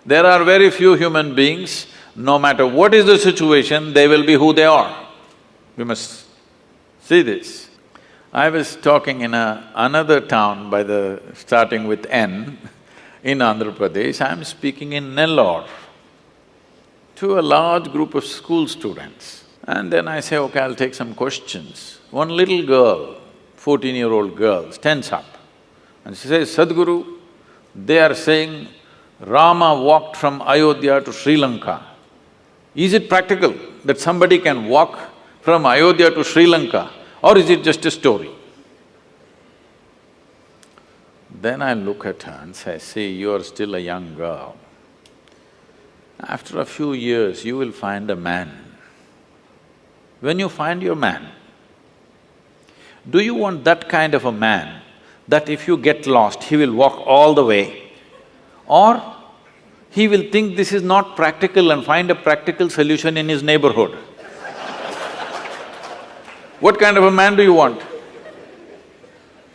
There are very few human beings, no matter what is the situation, they will be who they are. We must see this. I was talking in another town starting with N, in Andhra Pradesh. I'm speaking in Nellore to a large group of school students. And then I say, okay, I'll take some questions. One little girl, 14-year-old girl, stands up and she says, Sadhguru, they are saying Rama walked from Ayodhya to Sri Lanka. Is it practical that somebody can walk from Ayodhya to Sri Lanka, or is it just a story? Then I look at her and say, see, you are still a young girl. After a few years, you will find a man. When you find your man, do you want that kind of a man that if you get lost, he will walk all the way? Or he will think this is not practical and find a practical solution in his neighborhood? What kind of a man do you want?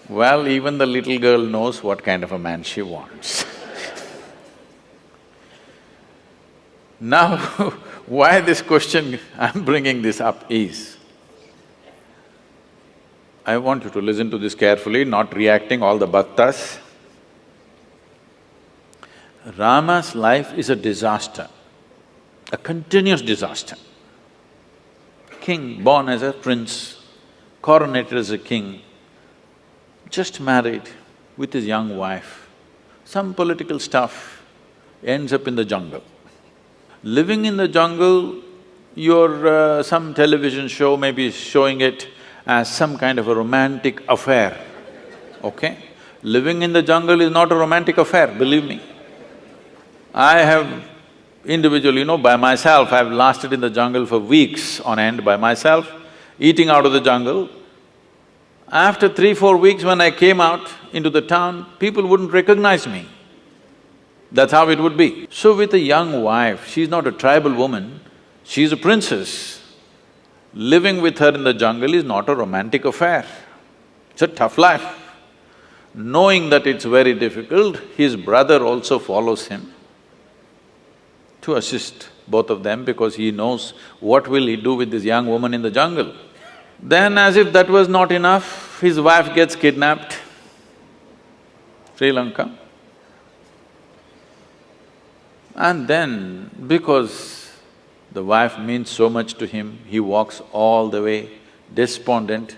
Well, even the little girl knows what kind of a man she wants. Now, why this question I'm bringing this up is, I want you to listen to this carefully, not reacting all the bhaktas. Rama's life is a disaster, a continuous disaster. King born as a prince, coronated as a king, just married with his young wife, some political stuff, ends up in the jungle. Living in the jungle, some television show may be showing it as some kind of a romantic affair, okay? Living in the jungle is not a romantic affair, believe me. I have individually, by myself, I've lasted in the jungle for weeks on end by myself, eating out of the jungle. After 3-4 weeks when I came out into the town, people wouldn't recognize me. That's how it would be. So with a young wife, she's not a tribal woman, she's a princess. Living with her in the jungle is not a romantic affair. It's a tough life. Knowing that it's very difficult, his brother also follows him to assist both of them because he knows what will he do with this young woman in the jungle. Then as if that was not enough, his wife gets kidnapped, Sri Lanka. And then, because the wife means so much to him, he walks all the way, despondent,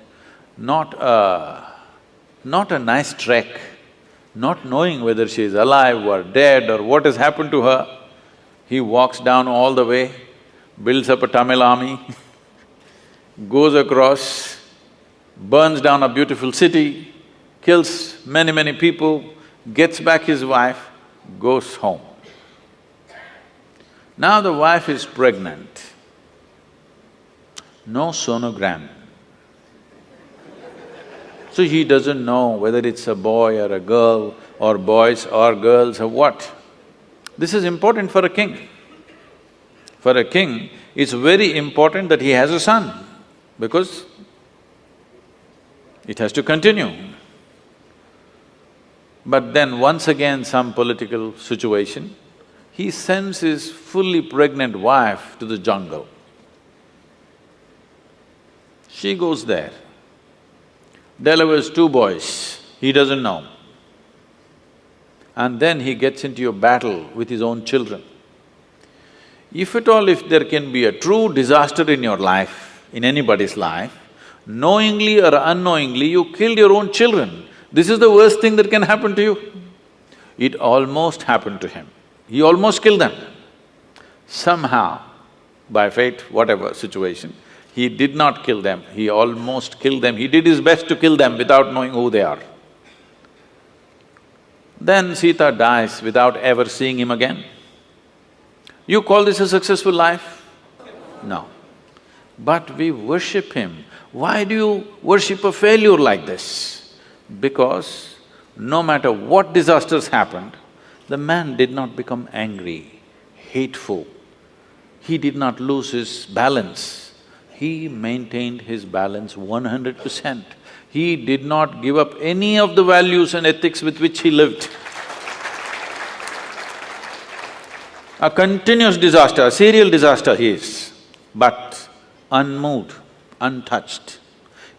not a nice trek, not knowing whether she is alive or dead or what has happened to her. He walks down all the way, builds up a Tamil army, goes across, burns down a beautiful city, kills many people, gets back his wife, goes home. Now the wife is pregnant, no sonogram. So he doesn't know whether it's a boy or a girl or boys or girls or what. This is important for a king. For a king, it's very important that he has a son because it has to continue. But then once again some political situation, he sends his fully pregnant wife to the jungle. She goes there, delivers 2 boys, he doesn't know. And then he gets into a battle with his own children. If at all, if there can be a true disaster in your life, in anybody's life, knowingly or unknowingly you killed your own children, this is the worst thing that can happen to you. It almost happened to him. He almost killed them. Somehow, by fate, whatever situation, he did not kill them, he almost killed them. He did his best to kill them without knowing who they are. Then Sita dies without ever seeing him again. You call this a successful life? No. But we worship him. Why do you worship a failure like this? Because no matter what disasters happened, the man did not become angry, hateful. He did not lose his balance. He maintained his balance 100%. He did not give up any of the values and ethics with which he lived. A continuous disaster, a serial disaster he is, but unmoved, untouched.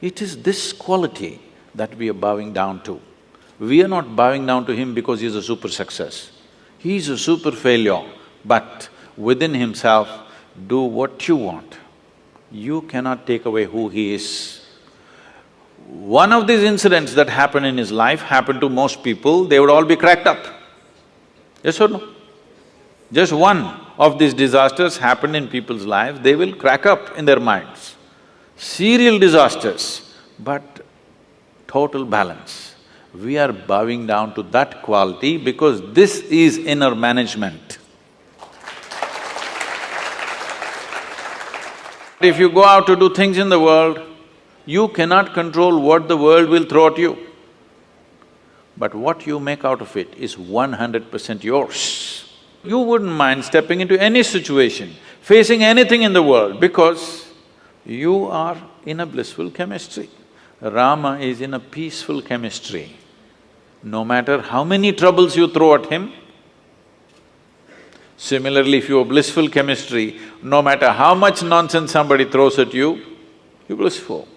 It is this quality that we are bowing down to. We are not bowing down to him because he is a super success. He is a super failure, but within himself, do what you want. You cannot take away who he is. One of these incidents that happened in his life happened to most people, they would all be cracked up. Yes or no? Just one of these disasters happened in people's lives, they will crack up in their minds. Serial disasters, but total balance. We are bowing down to that quality because this is inner management. If you go out to do things in the world, you cannot control what the world will throw at you. But what you make out of it is 100% yours. You wouldn't mind stepping into any situation, facing anything in the world because you are in a blissful chemistry. Rama is in a peaceful chemistry. No matter how many troubles you throw at him, similarly, if you have blissful chemistry, no matter how much nonsense somebody throws at you, you're blissful.